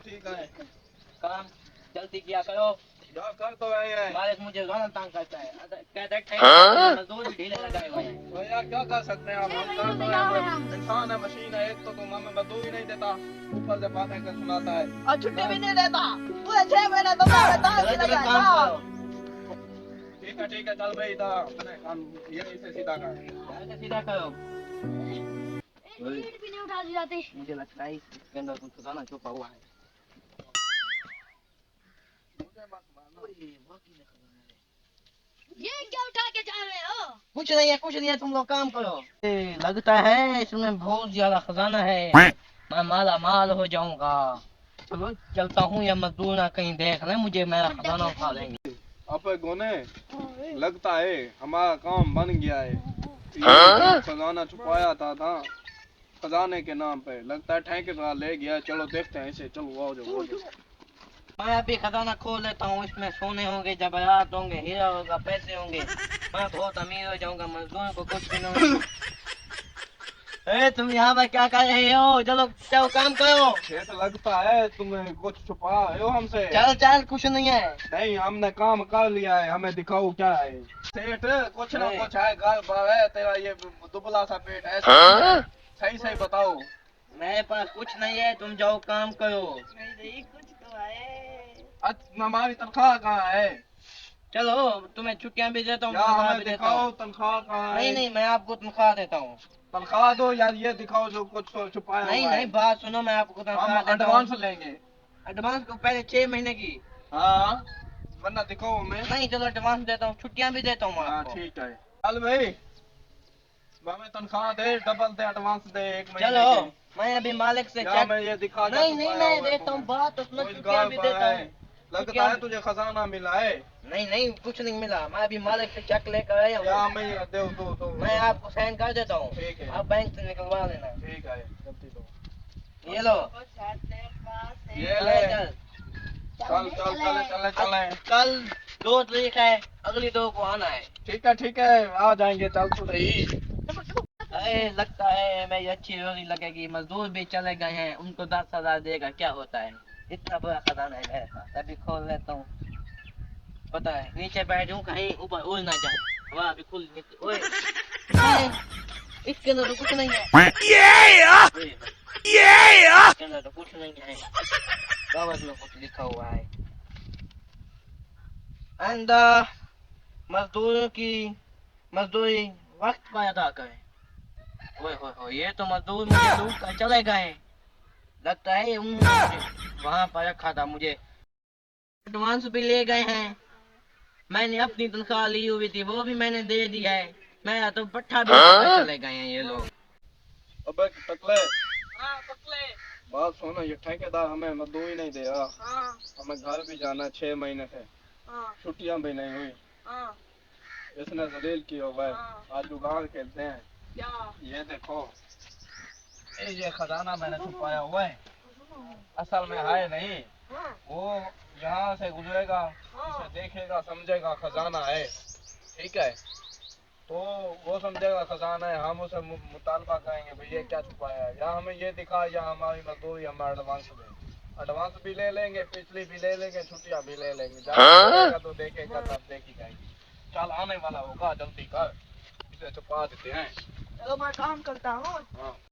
ठीक है। काम जल्दी किया करो। जो कर तो रहे हैं। मालिक मुझे रोना तंग करता है। कहते हैं मजदूर भी ढीले लगाए हुए हैं। तो यार क्या कर सकते हैं हम कर तो रहे हैं। इंसान है, मशीन है, एक तो तुम हमें मजदूर ही नहीं देता, ऊपर से बातें कर सुनाता है और छुट्टी भी नहीं देता। पूरे 6 महीने तो काम करो। ठीक है चल भाई इधर अपने काम ये इसे सीधा कर। सीधा करो। ईंट भी नहीं उठा दी जाती। मुझे लगता है इसके अंदर कुछ खजाना छुपा हुआ है। ये क्या उठा के जा रहे हो? कुछ नहीं है, तुम लोग काम करो। लगता है इसमें बहुत ज्यादा खजाना है, मैं माला माल हो जाऊंगा। चलो चलता हूँ, या मजदूर ना कहीं देख ले मुझे, मेरा खजाना उठा लेंगे। अब गोने लगता है हमारा काम बन गया है। ये खजाना छुपाया था खजाने के नाम पे, लगता है ठेकेदार ले गया। चलो देखते हैं इसे, चलो आओ जाओ। मैं अभी खजाना खोल लेता हूँ। इसमें सोने होंगे, जवाहरात होंगे, हीरा होगा, पैसे होंगे। मैं बहुत अमीर हो जाऊंगा, मजदूर को कुछ भी नहीं। ए, तुम यहाँ पर क्या कर रहे हो? चलो चलो काम करो। ये तो लगता है तुम्हें कुछ छुपा रहे हो हमसे। चल कुछ नहीं है। नहीं, हमने काम कर लिया है, हमें दिखाओ क्या है। सेठ कुछ ना कुछ है, गाल बाल है तेरा, ये दुबला सा पेट है। सही बताओ। मेरे पास कुछ नहीं है, तुम जाओ काम करो। नहीं कुछ तो है। हमारी तनख्वाह कहाँ है? चलो तुम्हें छुट्टियां भी देता हूँ, हमें दिखाओ तनख्वाह कहाँ है? नहीं मैं आपको तनख्वाह देता हूँ। तनख्वाह दो यार, ये दिखाओ जो कुछ छुपाया हुआ है। नहीं बात सुनो, मैं आपको तनख्वाह देता हूँ। एडवांस लेंगे। एडवांस को पहले 6 महीने की। हाँ वरना दिखाओ हमें। नहीं चलो एडवांस देता हूँ, छुट्टियां भी देता हूँ आपको। ठीक है चल भाई, हमें तनख्वाह दे, डबल दे, एडवांस दे 1 महीने चलो की। मैं अभी मालिक से क्या मैं ये दिखा नहीं मैं देता हूँ, बात तो सुनो, छुट्टियां भी देता हूँ। लगता है तुझे खजाना मिला है। नहीं कुछ नहीं मिला, मैं अभी मालिक से चेक लेकर आया हूँ। मैं दे दो मैं आपको साइन कर देता हूँ, ठीक है। आप बैंक से निकलवा लेना। ठीक है जल्दी दो। ये लो, ये ले। चल कल 2 तारीख है, अगली 2 को आना है। ठीक है आ जाएंगे, चल तो सही। अरे लगता है मैं अच्छी रोजी लगेगी, मजदूर भी चले गए हैं, उनको 10,000 देगा, क्या होता है। इतना बड़ा खजाना है मेरे पास, अभी खोल लेता हूँ। पता है नीचे बैठूं कहीं ऊपर उड़ ना जाए, हवा भी खुल नीचे। ओए इसके अंदर तो कुछ नहीं है। इसके अंदर तो कुछ नहीं है, कागज में कुछ लिखा हुआ है। एंड मजदूरों की मजदूरी वक्त पर अदा करें। ओए हो, ये तो मजदूर मुझे लूट कर चले गए। लगता है वहां पर रखा था, मुझे एडवांस भी ले गए हैं। मैंने अपनी तनख्वाह ली हुई थी, वो भी मैंने दे दी है। मेरा तो पट्टा भी चले गए हैं ये लोग। अबे टकले, पकले। बात सुनो, ये ठेकेदार हमें मजदूरी नहीं दे रहा। हमें घर भी जाना है 6 महीने से, छुट्टियां भी नहीं हुई। इसने जलील की हो गए। आज जुगाड़ खेलते हैं। ये देखो, ये खजाना मैंने छुपाया हुआ है, असल में है नहीं। वो यहाँ से गुजरेगा, उसे देखेगा, समझेगा खजाना है, ठीक है। तो वो समझेगा खजाना है, हम उसे मुतालबा करेंगे भाई ये क्या छुपाया है, या हमें ये दिखा, या हमारी मजदूरी हमारा एडवांस भी ले लेंगे, पिछली भी ले लेंगे, छुट्टियां भी ले लेंगे। जब तो देखेगा तब देखी जाएगी। चल आने वाला होगा, जल्दी कर, इसे छुपा देते हैं। चलो मैं काम करता हूँ। हाँ।